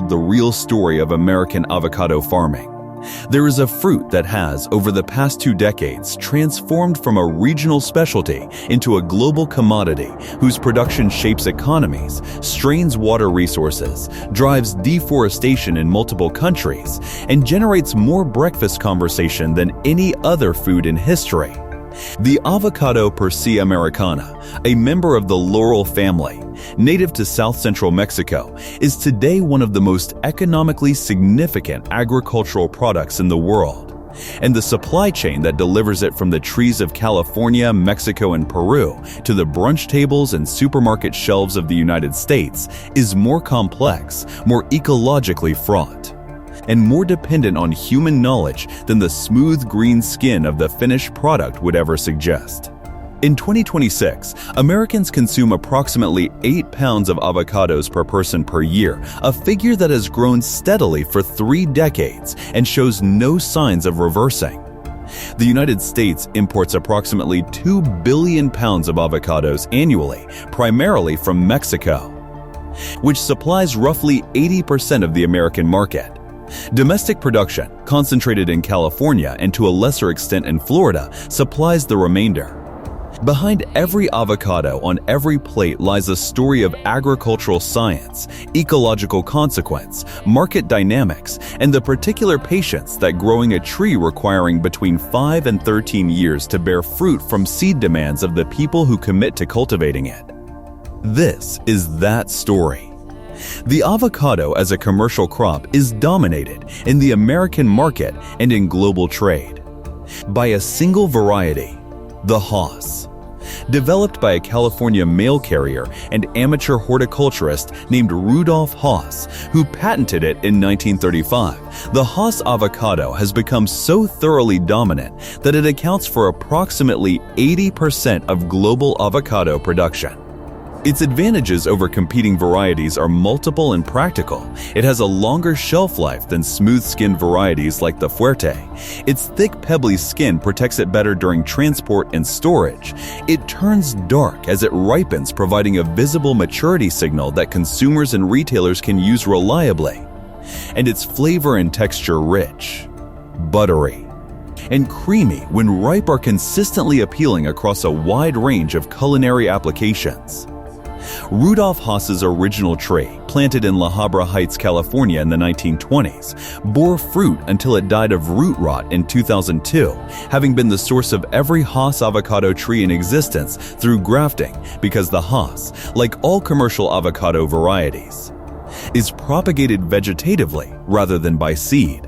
the real story of American avocado farming. There is a fruit that has, over the past 2 decades, transformed from a regional specialty into a global commodity whose production shapes economies, strains water resources, drives deforestation in multiple countries, and generates more breakfast conversation than any other food in history. The avocado Persea americana, a member of the laurel family, native to south-central Mexico, is today one of the most economically significant agricultural products in the world. And the supply chain that delivers it from the trees of California, Mexico, and Peru to the brunch tables and supermarket shelves of the United States is more complex, more ecologically fraught, and more dependent on human knowledge than the smooth green skin of the finished product would ever suggest. In 2026, Americans consume approximately 8 pounds of avocados per person per year, a figure that has grown steadily for 3 decades and shows no signs of reversing. The United States imports approximately 2 billion pounds of avocados annually, primarily from Mexico, which supplies roughly 80% of the American market. Domestic production, concentrated in California and to a lesser extent in Florida, supplies the remainder. Behind every avocado on every plate lies a story of agricultural science, ecological consequence, market dynamics, and the particular patience that growing a tree requiring between 5 and 13 years to bear fruit from seed demands of the people who commit to cultivating it. This is that story. The avocado as a commercial crop is dominated in the American market and in global trade by a single variety, the Hass. Developed by a California mail carrier and amateur horticulturist named Rudolf Hass, who patented it in 1935, the Hass avocado has become so thoroughly dominant that it accounts for approximately 80% of global avocado production. Its advantages over competing varieties are multiple and practical. It has a longer shelf life than smooth-skinned varieties like the Fuerte. Its thick, pebbly skin protects it better during transport and storage. It turns dark as it ripens, providing a visible maturity signal that consumers and retailers can use reliably. And its flavor and texture rich, buttery, and creamy when ripe are consistently appealing across a wide range of culinary applications. Rudolf Hass's original tree, planted in La Habra Heights, California in the 1920s, bore fruit until it died of root rot in 2002, having been the source of every Hass avocado tree in existence through grafting, because the Hass, like all commercial avocado varieties, is propagated vegetatively rather than by seed.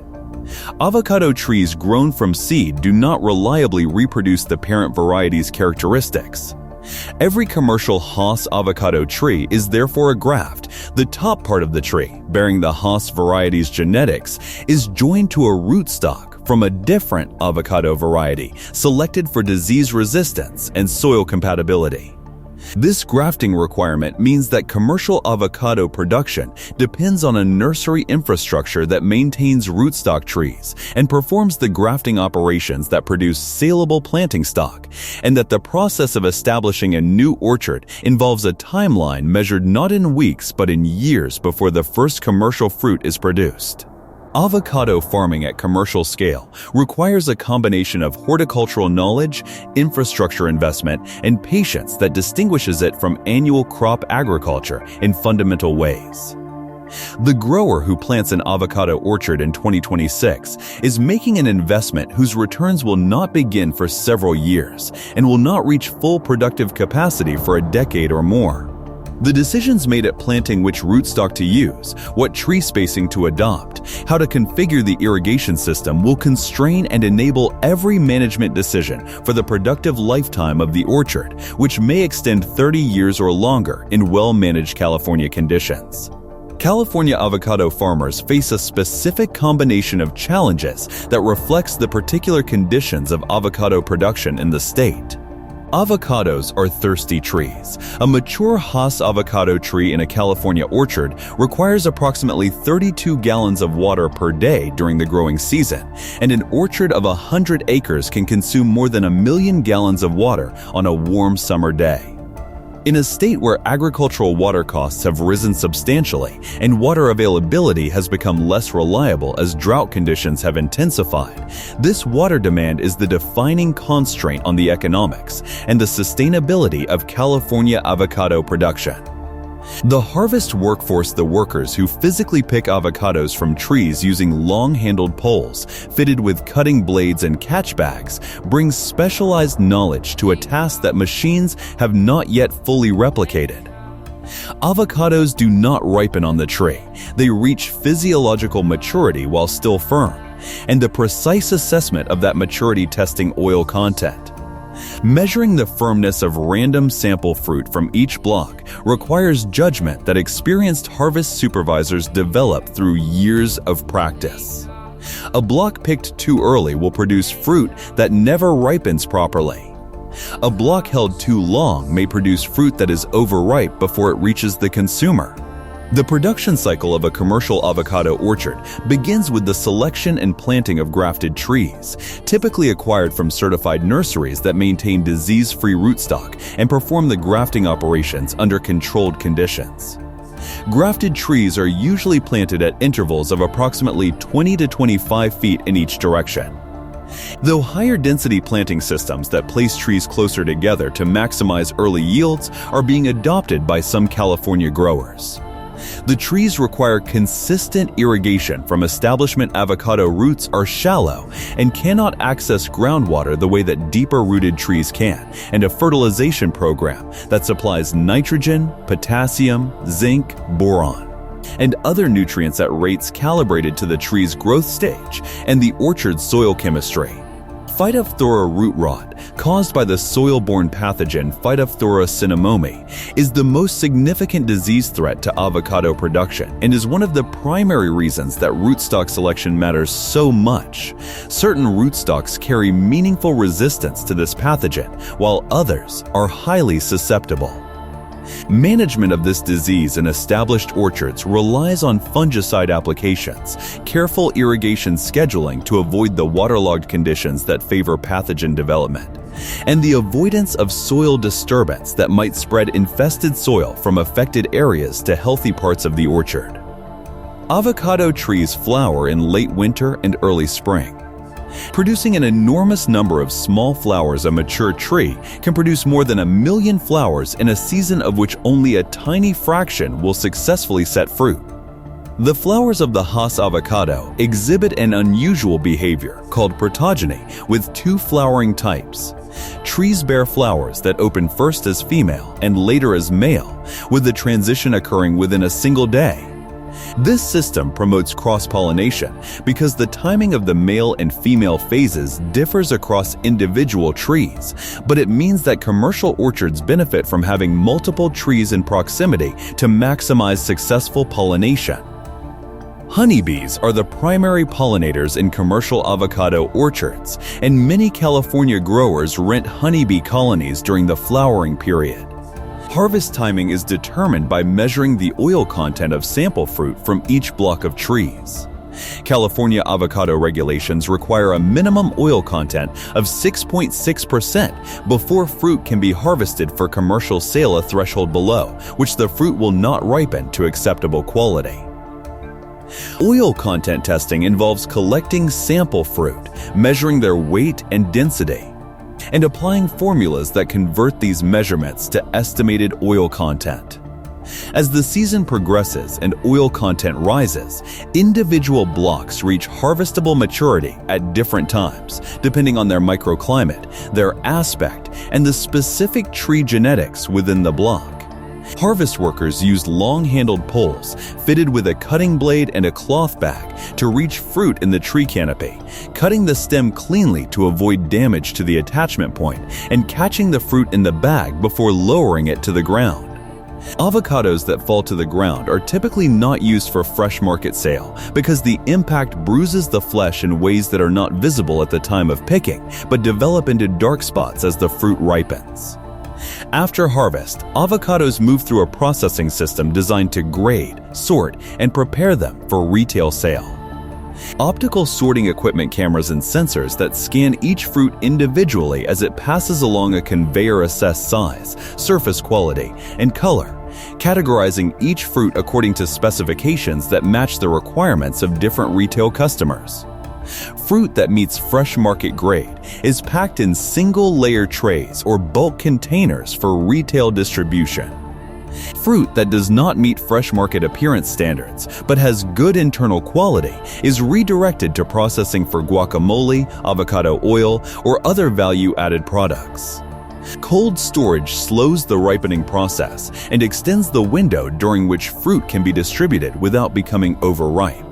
Avocado trees grown from seed do not reliably reproduce the parent variety's characteristics. Every commercial Hass avocado tree is therefore a graft. The top part of the tree, bearing the Hass variety's genetics, is joined to a rootstock from a different avocado variety, selected for disease resistance and soil compatibility. This grafting requirement means that commercial avocado production depends on a nursery infrastructure that maintains rootstock trees and performs the grafting operations that produce saleable planting stock, and that the process of establishing a new orchard involves a timeline measured not in weeks but in years before the first commercial fruit is produced. Avocado farming at commercial scale requires a combination of horticultural knowledge, infrastructure investment, and patience that distinguishes it from annual crop agriculture in fundamental ways. The grower who plants an avocado orchard in 2026 is making an investment whose returns will not begin for several years and will not reach full productive capacity for a decade or more. The decisions made at planting which rootstock to use, what tree spacing to adopt, how to configure the irrigation system will constrain and enable every management decision for the productive lifetime of the orchard, which may extend 30 years or longer in well-managed California conditions. California avocado farmers face a specific combination of challenges that reflects the particular conditions of avocado production in the state. Avocados are thirsty trees. A mature Hass avocado tree in a California orchard requires approximately 32 gallons of water per day during the growing season, and an orchard of 100 acres can consume more than 1 million gallons of water on a warm summer day. In a state where agricultural water costs have risen substantially and water availability has become less reliable as drought conditions have intensified, this water demand is the defining constraint on the economics and the sustainability of California avocado production. The harvest workforce, the workers who physically pick avocados from trees using long-handled poles fitted with cutting blades and catch bags, brings specialized knowledge to a task that machines have not yet fully replicated. Avocados do not ripen on the tree. They reach physiological maturity while still firm, and the precise assessment of that maturity testing oil content. Measuring the firmness of random sample fruit from each block requires judgment that experienced harvest supervisors develop through years of practice. A block picked too early will produce fruit that never ripens properly. A block held too long may produce fruit that is overripe before it reaches the consumer. The production cycle of a commercial avocado orchard begins with the selection and planting of grafted trees, typically acquired from certified nurseries that maintain disease-free rootstock and perform the grafting operations under controlled conditions. Grafted trees are usually planted at intervals of approximately 20 to 25 feet in each direction. Though higher density planting systems that place trees closer together to maximize early yields are being adopted by some California growers. The trees require consistent irrigation from establishment. Avocado roots are shallow and cannot access groundwater the way that deeper-rooted trees can, and a fertilization program that supplies nitrogen, potassium, zinc, boron, and other nutrients at rates calibrated to the tree's growth stage and the orchard's soil chemistry. Phytophthora root rot, caused by the soil-borne pathogen Phytophthora cinnamomi, is the most significant disease threat to avocado production and is one of the primary reasons that rootstock selection matters so much. Certain rootstocks carry meaningful resistance to this pathogen, while others are highly susceptible. Management of this disease in established orchards relies on fungicide applications, careful irrigation scheduling to avoid the waterlogged conditions that favor pathogen development, and the avoidance of soil disturbance that might spread infested soil from affected areas to healthy parts of the orchard. Avocado trees flower in late winter and early spring. Producing an enormous number of small flowers, a mature tree can produce more than 1 million flowers in a season of which only a tiny fraction will successfully set fruit. The flowers of the Hass avocado exhibit an unusual behavior called protogeny with 2 flowering types. Trees bear flowers that open first as female and later as male, with the transition occurring within a single day. This system promotes cross-pollination because the timing of the male and female phases differs across individual trees, but it means that commercial orchards benefit from having multiple trees in proximity to maximize successful pollination. Honeybees are the primary pollinators in commercial avocado orchards, and many California growers rent honeybee colonies during the flowering period. Harvest timing is determined by measuring the oil content of sample fruit from each block of trees. California avocado regulations require a minimum oil content of 6.6% before fruit can be harvested for commercial sale, a threshold below which the fruit will not ripen to acceptable quality. Oil content testing involves collecting sample fruit, measuring their weight and density, and applying formulas that convert these measurements to estimated oil content. As the season progresses and oil content rises, individual blocks reach harvestable maturity at different times, depending on their microclimate, their aspect, and the specific tree genetics within the block. Harvest workers use long-handled poles fitted with a cutting blade and a cloth bag to reach fruit in the tree canopy, cutting the stem cleanly to avoid damage to the attachment point and catching the fruit in the bag before lowering it to the ground. Avocados that fall to the ground are typically not used for fresh market sale because the impact bruises the flesh in ways that are not visible at the time of picking, but develop into dark spots as the fruit ripens. After harvest, avocados move through a processing system designed to grade, sort, and prepare them for retail sale. Optical sorting equipment cameras and sensors that scan each fruit individually as it passes along a conveyor-assessed size, surface quality, and color, categorizing each fruit according to specifications that match the requirements of different retail customers. Fruit that meets fresh market grade is packed in single-layer trays or bulk containers for retail distribution. Fruit that does not meet fresh market appearance standards but has good internal quality is redirected to processing for guacamole, avocado oil, or other value-added products. Cold storage slows the ripening process and extends the window during which fruit can be distributed without becoming overripe.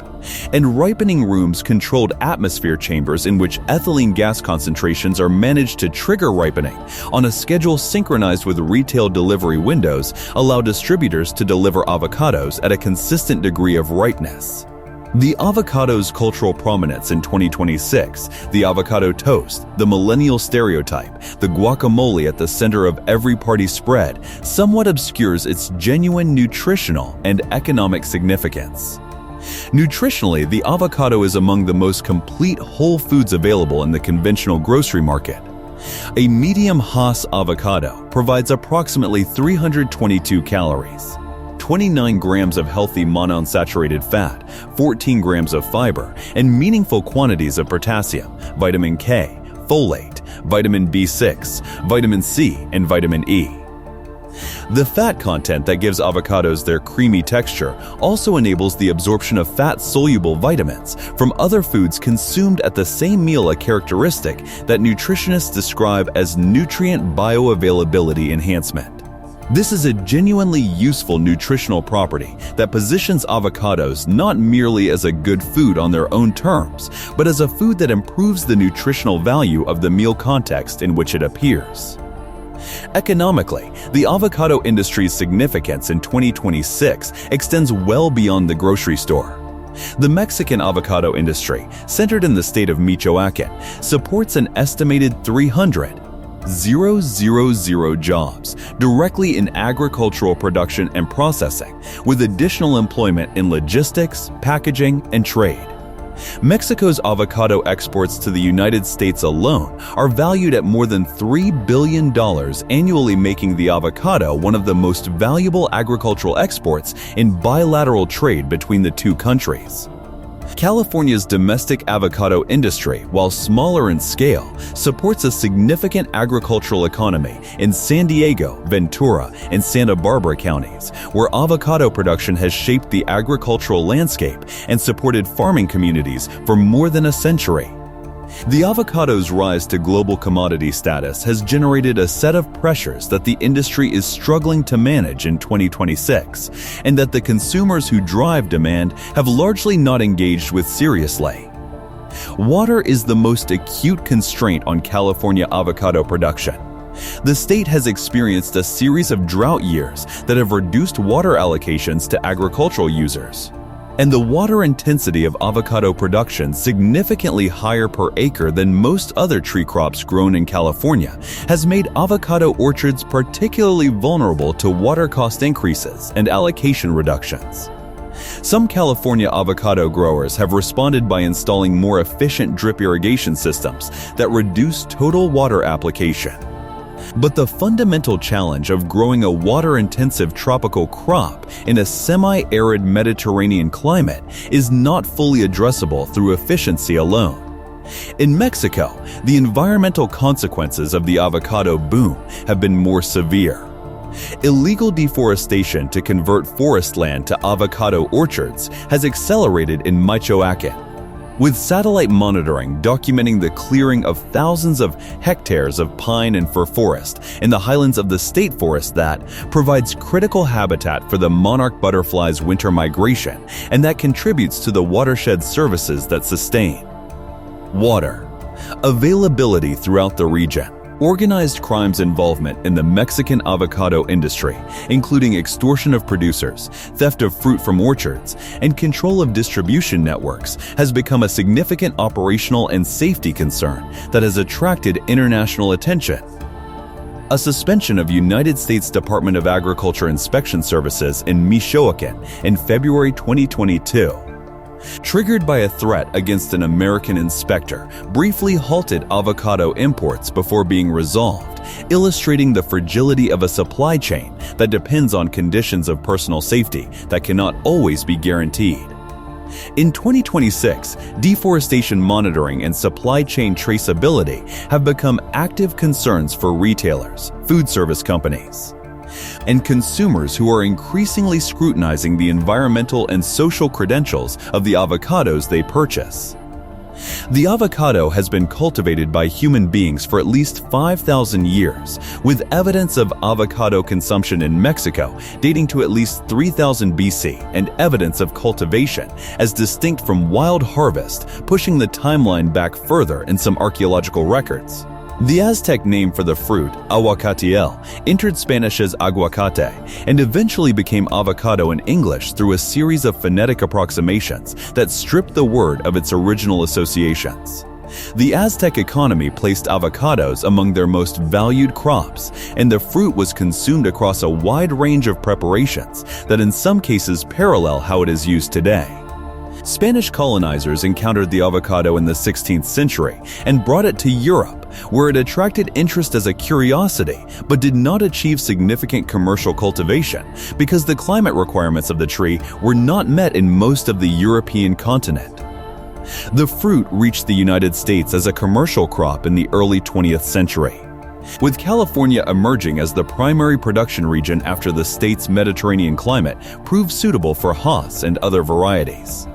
And ripening rooms controlled atmosphere chambers in which ethylene gas concentrations are managed to trigger ripening on a schedule synchronized with retail delivery windows allow distributors to deliver avocados at a consistent degree of ripeness. The avocado's cultural prominence in 2026, the avocado toast, the millennial stereotype, the guacamole at the center of every party spread, somewhat obscures its genuine nutritional and economic significance. Nutritionally, the avocado is among the most complete whole foods available in the conventional grocery market. A medium Hass avocado provides approximately 322 calories, 29 grams of healthy monounsaturated fat, 14 grams of fiber, and meaningful quantities of potassium, vitamin K, folate, vitamin B6, vitamin C, and vitamin E. The fat content that gives avocados their creamy texture also enables the absorption of fat-soluble vitamins from other foods consumed at the same meal, a characteristic that nutritionists describe as nutrient bioavailability enhancement. This is a genuinely useful nutritional property that positions avocados not merely as a good food on their own terms, but as a food that improves the nutritional value of the meal context in which it appears. Economically, the avocado industry's significance in 2026 extends well beyond the grocery store. The Mexican avocado industry, centered in the state of Michoacán, supports an estimated 300,000 jobs directly in agricultural production and processing, with additional employment in logistics, packaging, and trade. Mexico's avocado exports to the United States alone are valued at more than $3 billion annually, making the avocado one of the most valuable agricultural exports in bilateral trade between the two countries. California's domestic avocado industry, while smaller in scale, supports a significant agricultural economy in San Diego, Ventura, and Santa Barbara counties, where avocado production has shaped the agricultural landscape and supported farming communities for more than a century. The avocado's rise to global commodity status has generated a set of pressures that the industry is struggling to manage in 2026, and that the consumers who drive demand have largely not engaged with seriously. Water is the most acute constraint on California avocado production. The state has experienced a series of drought years that have reduced water allocations to agricultural users. And the water intensity of avocado production, significantly higher per acre than most other tree crops grown in California, has made avocado orchards particularly vulnerable to water cost increases and allocation reductions. Some California avocado growers have responded by installing more efficient drip irrigation systems that reduce total water application. But the fundamental challenge of growing a water-intensive tropical crop in a semi-arid Mediterranean climate is not fully addressable through efficiency alone. In Mexico, the environmental consequences of the avocado boom have been more severe. Illegal deforestation to convert forest land to avocado orchards has accelerated in Michoacán, with satellite monitoring documenting the clearing of thousands of hectares of pine and fir forest in the highlands of the state forest that provides critical habitat for the monarch butterfly's winter migration and that contributes to the watershed services that sustain. Water. Availability throughout the region. Organized crime's involvement in the Mexican avocado industry, including extortion of producers, theft of fruit from orchards, and control of distribution networks, has become a significant operational and safety concern that has attracted international attention. A suspension of United States Department of Agriculture inspection services in Michoacán in February 2022. Triggered by a threat against an American inspector, briefly halted avocado imports before being resolved, illustrating the fragility of a supply chain that depends on conditions of personal safety that cannot always be guaranteed. In 2026, deforestation monitoring and supply chain traceability have become active concerns for retailers, food service companies, and consumers who are increasingly scrutinizing the environmental and social credentials of the avocados they purchase. The avocado has been cultivated by human beings for at least 5,000 years, with evidence of avocado consumption in Mexico dating to at least 3000 BC and evidence of cultivation as distinct from wild harvest, pushing the timeline back further in some archaeological records. The Aztec name for the fruit, aguacatiel, entered Spanish as aguacate and eventually became avocado in English through a series of phonetic approximations that stripped the word of its original associations. The Aztec economy placed avocados among their most valued crops, and the fruit was consumed across a wide range of preparations that in some cases parallel how it is used today. Spanish colonizers encountered the avocado in the 16th century and brought it to Europe, where it attracted interest as a curiosity but did not achieve significant commercial cultivation because the climate requirements of the tree were not met in most of the European continent. The fruit reached the United States as a commercial crop in the early 20th century, with California emerging as the primary production region after the state's Mediterranean climate proved suitable for Hass and other varieties.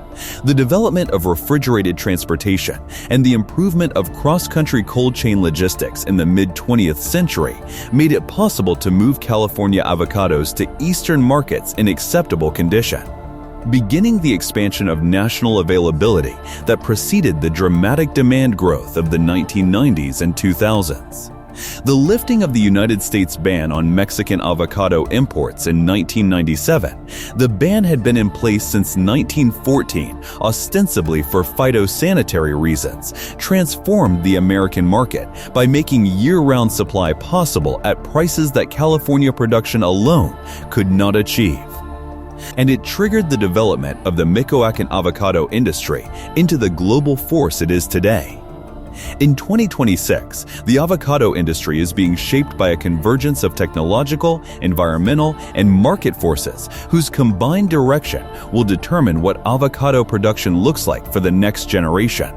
The development of refrigerated transportation and the improvement of cross-country cold chain logistics in the mid-20th century made it possible to move California avocados to eastern markets in acceptable condition, beginning the expansion of national availability that preceded the dramatic demand growth of the 1990s and 2000s. The lifting of the United States ban on Mexican avocado imports in 1997, the ban had been in place since 1914, ostensibly for phytosanitary reasons, transformed the American market by making year-round supply possible at prices that California production alone could not achieve. And it triggered the development of the Michoacan avocado industry into the global force it is today. In 2026, the avocado industry is being shaped by a convergence of technological, environmental, and market forces whose combined direction will determine what avocado production looks like for the next generation.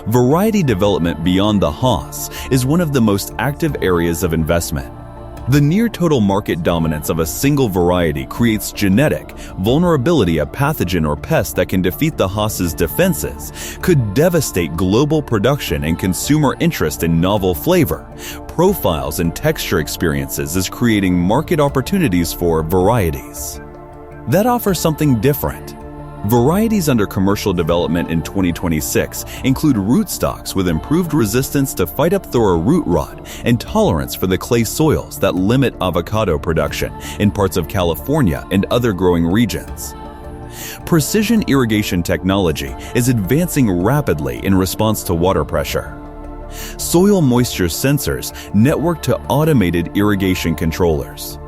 Variety development beyond the Hass is one of the most active areas of investment. The near-total market dominance of a single variety creates genetic vulnerability. A pathogen or pest that can defeat the Hass's defenses could devastate global production and consumer interest in novel flavor, profiles, and texture experiences is creating market opportunities for varieties that offer something different. Varieties under commercial development in 2026 include rootstocks with improved resistance to Phytophthora root rot and tolerance for the clay soils that limit avocado production in parts of California and other growing regions. Precision irrigation technology is advancing rapidly in response to water pressure. Soil moisture sensors network to automated irrigation controllers,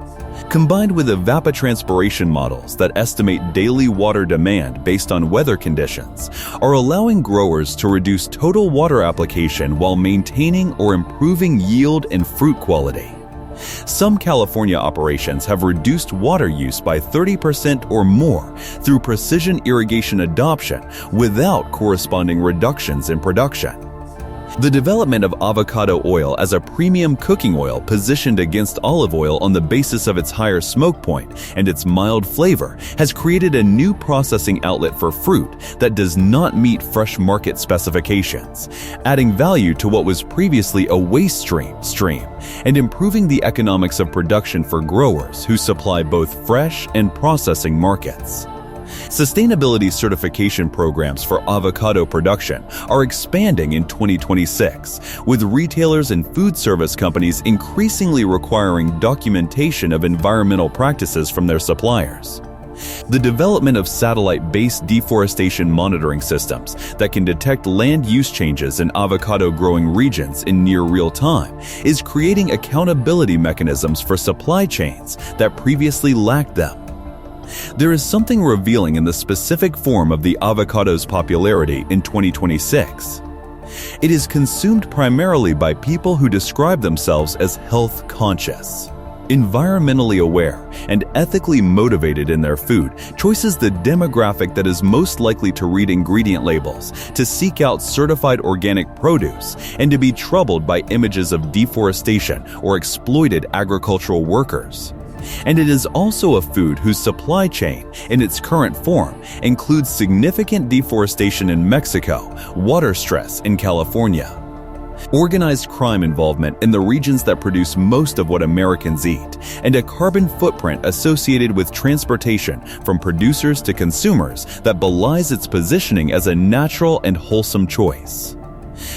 combined with evapotranspiration models that estimate daily water demand based on weather conditions, are allowing growers to reduce total water application while maintaining or improving yield and fruit quality. Some California operations have reduced water use by 30% or more through precision irrigation adoption without corresponding reductions in production. The development of avocado oil as a premium cooking oil positioned against olive oil on the basis of its higher smoke point and its mild flavor has created a new processing outlet for fruit that does not meet fresh market specifications, adding value to what was previously a waste stream and improving the economics of production for growers who supply both fresh and processing markets. Sustainability certification programs for avocado production are expanding in 2026, with retailers and food service companies increasingly requiring documentation of environmental practices from their suppliers. The development of satellite-based deforestation monitoring systems that can detect land use changes in avocado-growing regions in near real time is creating accountability mechanisms for supply chains that previously lacked them. There is something revealing in the specific form of the avocado's popularity in 2026. It is consumed primarily by people who describe themselves as health conscious, environmentally aware, and ethically motivated in their food. Choice is the demographic that is most likely to read ingredient labels, to seek out certified organic produce, and to be troubled by images of deforestation or exploited agricultural workers. And it is also a food whose supply chain, in its current form, includes significant deforestation in Mexico, water stress in California, organized crime involvement in the regions that produce most of what Americans eat, and a carbon footprint associated with transportation from producers to consumers that belies its positioning as a natural and wholesome choice.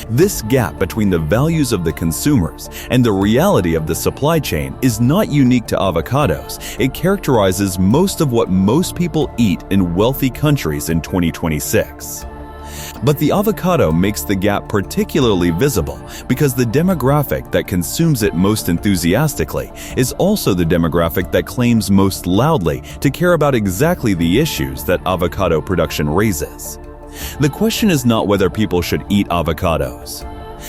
This gap between the values of the consumers and the reality of the supply chain is not unique to avocados. It characterizes most of what most people eat in wealthy countries in 2026. But the avocado makes the gap particularly visible because the demographic that consumes it most enthusiastically is also the demographic that claims most loudly to care about exactly the issues that avocado production raises. The question is not whether people should eat avocados.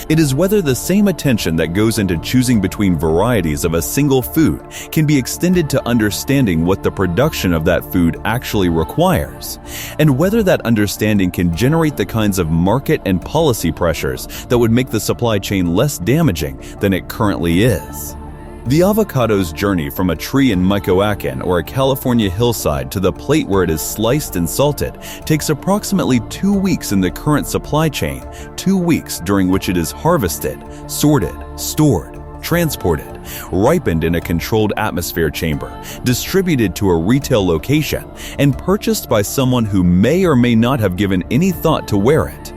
It is whether the same attention that goes into choosing between varieties of a single food can be extended to understanding what the production of that food actually requires, and whether that understanding can generate the kinds of market and policy pressures that would make the supply chain less damaging than it currently is. The avocado's journey from a tree in Michoacan or a California hillside to the plate where it is sliced and salted takes approximately 2 weeks in the current supply chain, 2 weeks during which it is harvested, sorted, stored, transported, ripened in a controlled atmosphere chamber, distributed to a retail location, and purchased by someone who may or may not have given any thought to where it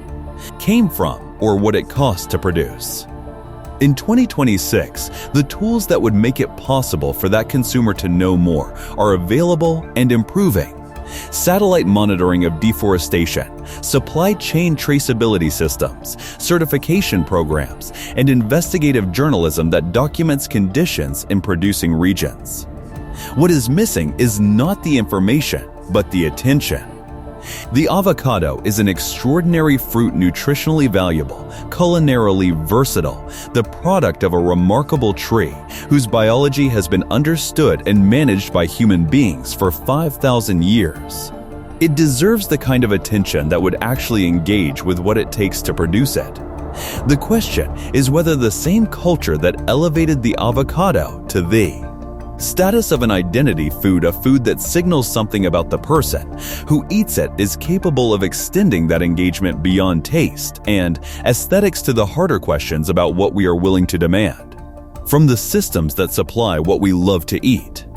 came from or what it cost to produce. In 2026, the tools that would make it possible for that consumer to know more are available and improving. Satellite monitoring of deforestation, supply chain traceability systems, certification programs, and investigative journalism that documents conditions in producing regions. What is missing is not the information, but the attention. The avocado is an extraordinary fruit, nutritionally valuable, culinarily versatile, the product of a remarkable tree whose biology has been understood and managed by human beings for 5,000 years. It deserves the kind of attention that would actually engage with what it takes to produce it. The question is whether the same culture that elevated the avocado to the status of an identity food, a food that signals something about the person who eats it, is capable of extending that engagement beyond taste and aesthetics to the harder questions about what we are willing to demand from the systems that supply what we love to eat.